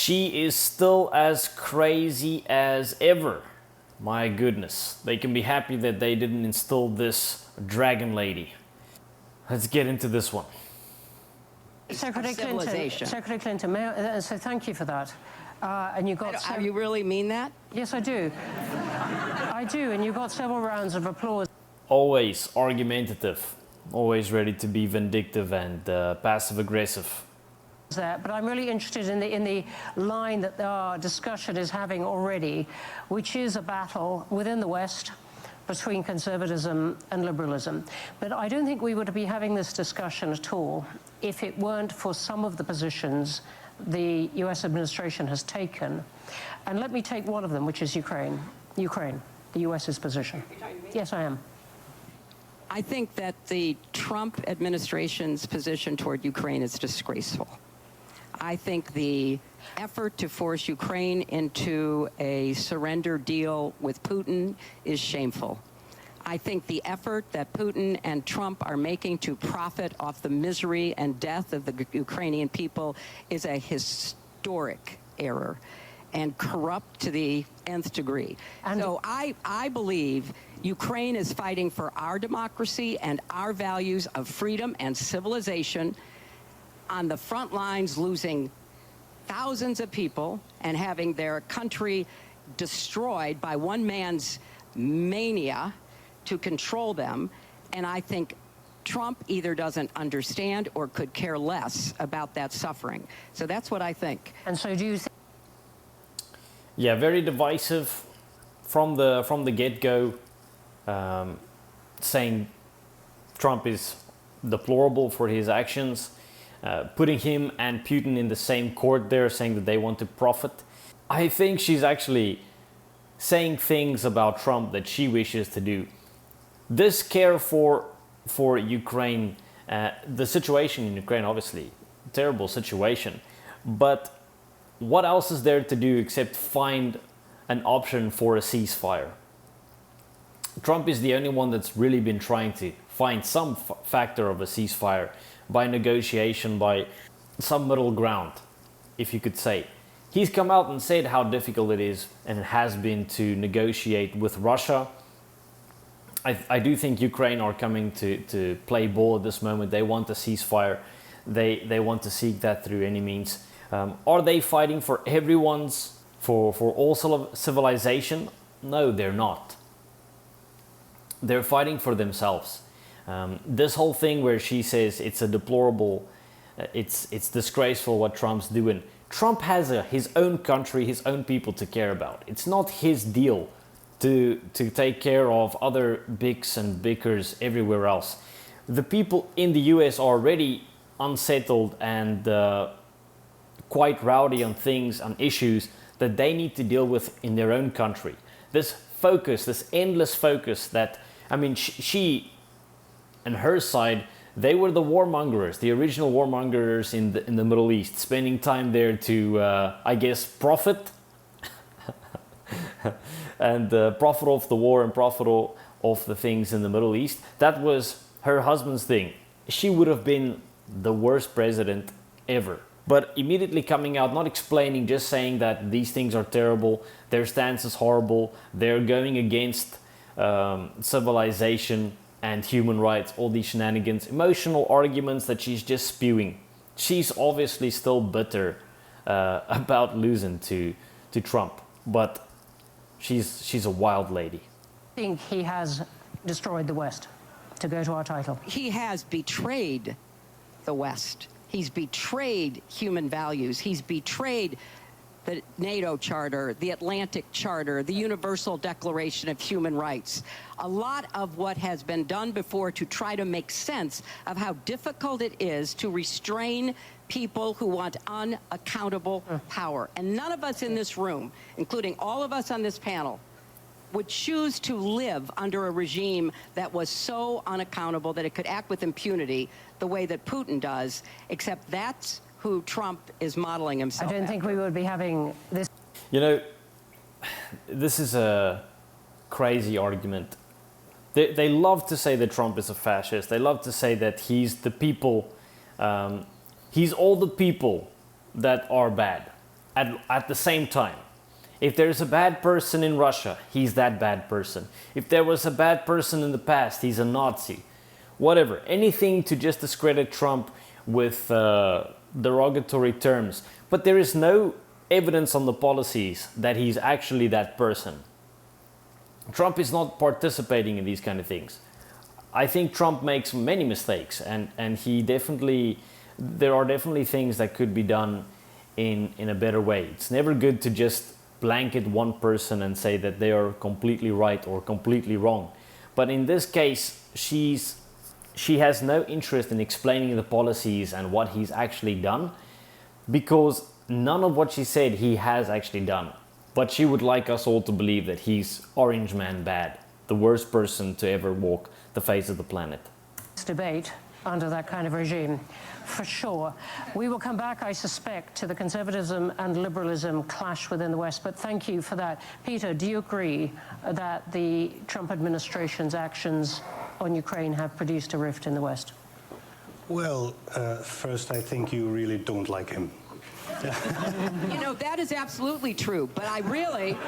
she is still as crazy as ever. My goodness. They can be happy that they didn't install this dragon lady. Let's get into this one. Secretary Clinton, so thank you for that. And you got. You really mean that? Yes, I do. I do, and you got several rounds of applause. Always argumentative, always ready to be vindictive and passive aggressive. But I'm really interested in the line that our discussion is having already, which is a battle within the West between conservatism and liberalism. But I don't think we would be having this discussion at all if it weren't for some of the positions the US administration has taken. And let me take one of them, which is Ukraine, the US's position. Yes, I am. I think that the Trump administration's position toward Ukraine is disgraceful. I think the effort to force Ukraine into a surrender deal with Putin is shameful. I think the effort that Putin and Trump are making to profit off the misery and death of the Ukrainian people is a historic error and corrupt to the nth degree. And so I believe Ukraine is fighting for our democracy and our values of freedom and civilization, on the front lines, losing thousands of people and having their country destroyed by one man's mania to control them. And I think Trump either doesn't understand or could care less about that suffering. So that's what I think. And so do you think? Yeah, very divisive from the get-go, saying Trump is deplorable for his actions. Putting him and Putin in the same court there, saying that they want to profit. I think she's actually saying things about Trump that she wishes to do. This care for Ukraine, the situation in Ukraine, obviously, terrible situation. But what else is there to do except find an option for a ceasefire? Trump is the only one that's really been trying to find some factor of a ceasefire, by negotiation, by some middle ground, if you could say. He's come out and said how difficult it is and it has been to negotiate with Russia. I do think Ukraine are coming to play ball at this moment. They want a ceasefire. They want to seek that through any means. Are they fighting for everyone's, for all civilization? No, they're not. They're fighting for themselves. This whole thing where she says it's a deplorable, it's disgraceful what Trump's doing. Trump has his own country, his own people to care about. It's not his deal to take care of other bigs and bickers everywhere else. The people in the US are already unsettled and quite rowdy on things, on issues that they need to deal with in their own country. This focus, this endless focus that, I mean, she and her side, they were the warmongers, the original warmongers in the Middle East, spending time there to, I guess, profit and profit off the war and profit off the things in the Middle East. That was her husband's thing. She would have been the worst president ever. But immediately coming out, not explaining, just saying that these things are terrible, their stance is horrible, they're going against civilization and human rights, all these shenanigans, emotional arguments that she's just spewing. She's obviously still bitter about losing to Trump, but she's a wild lady. I think he has destroyed the West, to go to our title. He has betrayed the West. He's betrayed human values. He's betrayed the NATO Charter, the Atlantic Charter, the Universal Declaration of Human Rights. A lot of what has been done before to try to make sense of how difficult it is to restrain people who want unaccountable power. And none of us in this room, including all of us on this panel, would choose to live under a regime that was so unaccountable that it could act with impunity the way that Putin does, except that's who Trump is modeling himself I don't think we would be having this. You know, this is a crazy argument. They love to say that Trump is a fascist. They love to say that he's the people, he's all the people that are bad. at the same time. If there's a bad person in Russia, he's that bad person. If there was a bad person in the past, he's a Nazi. Whatever, anything to just discredit Trump with derogatory terms. But there is no evidence on the policies that he's actually that person. Trump is not participating in these kind of things. I think Trump makes many mistakes, and he definitely, there are definitely things that could be done in a better way. It's never good to just blanket one person and say that they are completely right or completely wrong. But in this case, she has no interest in explaining the policies and what he's actually done, because none of what she said he has actually done. But she would like us all to believe that he's Orange Man bad, the worst person to ever walk the face of the planet. Debate under that kind of regime, for sure. We will come back, I suspect, to the conservatism and liberalism clash within the West, but thank you for that. Peter, do you agree that the Trump administration's actions on Ukraine have produced a rift in the West? Well, first, I think you really don't like him. You know, that is absolutely true. But I really,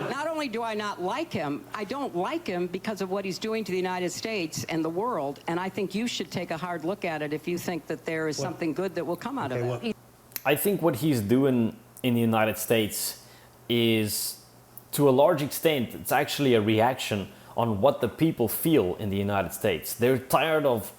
not only do I not like him, I don't like him because of what he's doing to the United States and the world. And I think you should take a hard look at it if you think that there is something good that will come out of it. I think what he's doing in the United States is, to a large extent, it's actually a reaction on what the people feel in the United States. They're tired of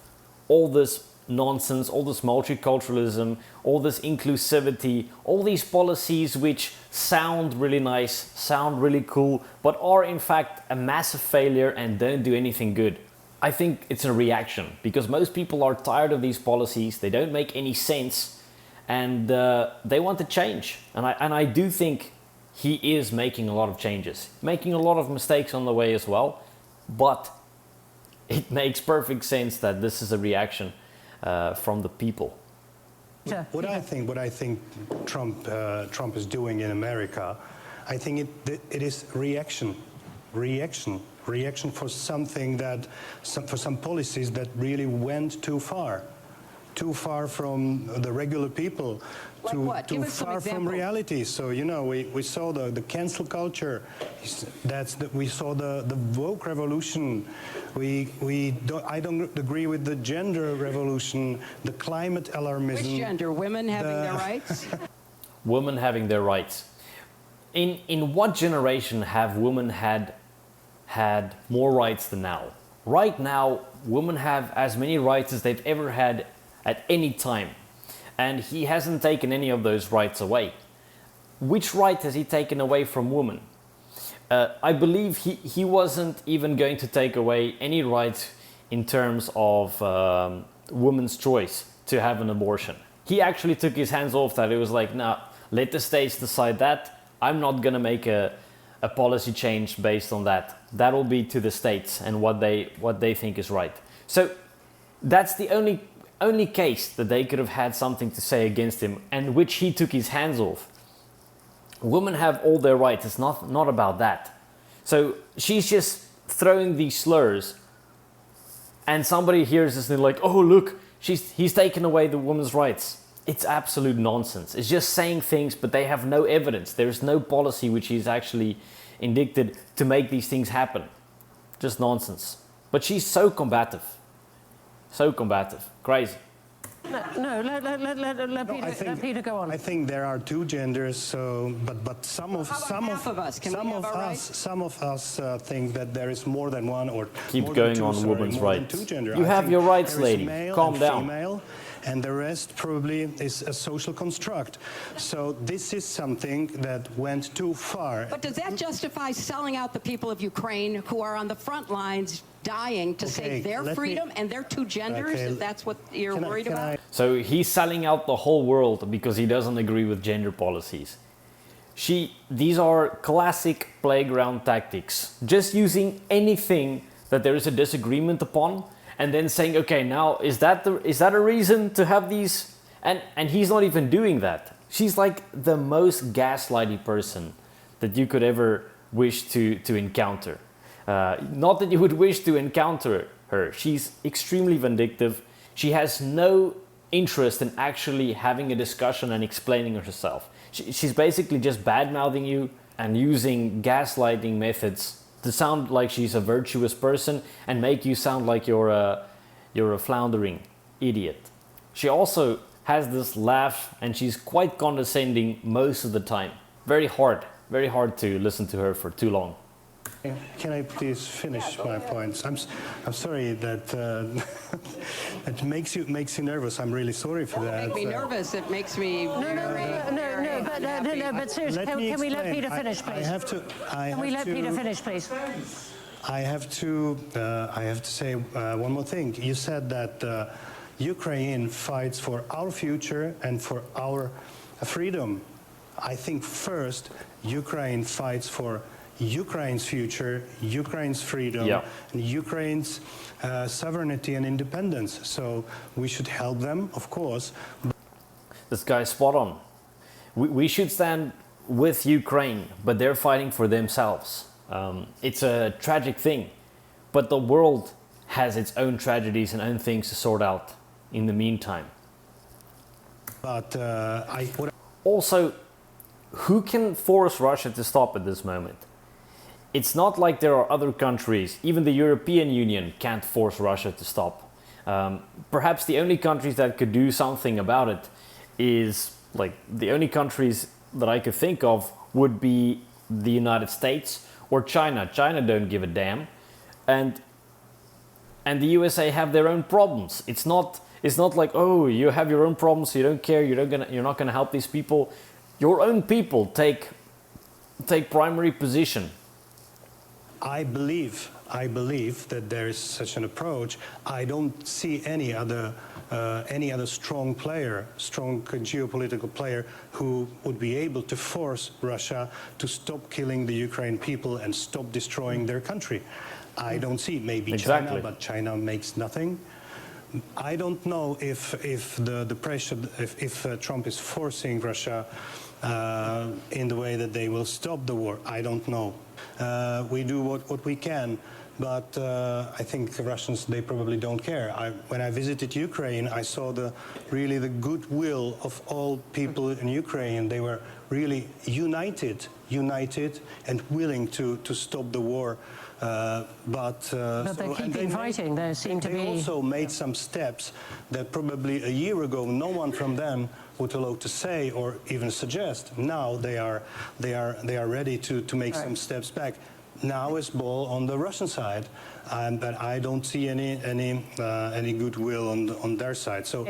all this nonsense, all this multiculturalism, all this inclusivity, all these policies which sound really nice, sound really cool, but are in fact a massive failure and don't do anything good. I think it's a reaction because most people are tired of these policies, they don't make any sense, and they want to change. And I do think he is making a lot of changes, making a lot of mistakes on the way as well, but it makes perfect sense that this is a reaction from the people. What I think Trump is doing in America, I think it is reaction for something that, for some policies that really went too far from the regular people, too far from reality. So, you know, we saw the cancel culture. We saw the woke revolution. I don't agree with the gender revolution, the climate alarmism. Which gender? Women having their rights? Women having their rights. In what generation have women had more rights than now? Right now, women have as many rights as they've ever had at any time. And he hasn't taken any of those rights away. Which right has he taken away from women? I believe he wasn't even going to take away any rights in terms of women's choice to have an abortion. He actually took his hands off that. It was like, nah, let the states decide that. I'm not going to make a policy change based on that. That'll be to the states and what they think is right. So that's the only case that they could have had something to say against him, and which he took his hands off. Women have all their rights. It's not about that. So she's just throwing these slurs, and somebody hears this and they're like, oh look, he's taken away the woman's rights. It's absolute nonsense. It's just saying things, but they have no evidence. There's no policy which he's actually enacted to make these things happen. Just nonsense. But she's so combative. So combative. Crazy. Let Peter go on. I think there are two genders, so but some of us think that there is more than one or keep going on women's rights. You have your rights, lady. Calm down. Female, and the rest probably is a social construct. So this is something that went too far. But does that justify selling out the people of Ukraine who are on the front lines dying to save their freedom and their two genders, if that's what you're worried about? So he's selling out the whole world because he doesn't agree with gender policies. These are classic playground tactics. Just using anything that there is a disagreement upon, and then saying, okay, now is that a reason to have these? And he's not even doing that. She's like the most gaslighty person that you could ever wish to encounter. Not that you would wish to encounter her. She's extremely vindictive. She has no interest in actually having a discussion and explaining herself. She's basically just bad-mouthing you and using gaslighting methods to sound like she's a virtuous person and make you sound like you're a floundering idiot. She also has this laugh and she's quite condescending most of the time. Very hard to listen to her for too long. Can I please finish my points? I'm sorry that it makes you nervous. I'm really sorry for that. It makes me nervous. It makes me But seriously, can we let Peter finish, please? Can we let Peter finish, please? I have to say one more thing. You said that Ukraine fights for our future and for our freedom. I think first Ukraine fights for Ukraine's future, Ukraine's freedom, and Ukraine's sovereignty and independence. So we should help them, of course. This guy's spot on. We should stand with Ukraine, but they're fighting for themselves. It's a tragic thing, but the world has its own tragedies and own things to sort out in the meantime. But also, who can force Russia to stop at this moment? It's not like there are other countries, even the European Union can't force Russia to stop. Perhaps the only countries that could do something about it is, like, the only countries that I could think of would be the United States or China. China don't give a damn. And the USA have their own problems. It's not like, oh, you have your own problems, you don't care, you're not gonna help these people. Your own people take primary position. I believe that there is such an approach. I don't see any other strong geopolitical player who would be able to force Russia to stop killing the Ukrainian people and stop destroying their country. I don't see. Maybe exactly. China, but China makes nothing. I don't know if the pressure, if Trump is forcing Russia in the way that they will stop the war. I don't know. We do what we can, but I think the Russians, they probably don't care. When I visited Ukraine, I saw really the goodwill of all people in Ukraine. They were really united and willing to stop the war. But they're keeping fighting. They seem to be. They also made some steps that probably a year ago no one from them would allow to say or even suggest. Now they are ready to make some steps back. Now it's ball on the Russian side, but I don't see any goodwill on their side. So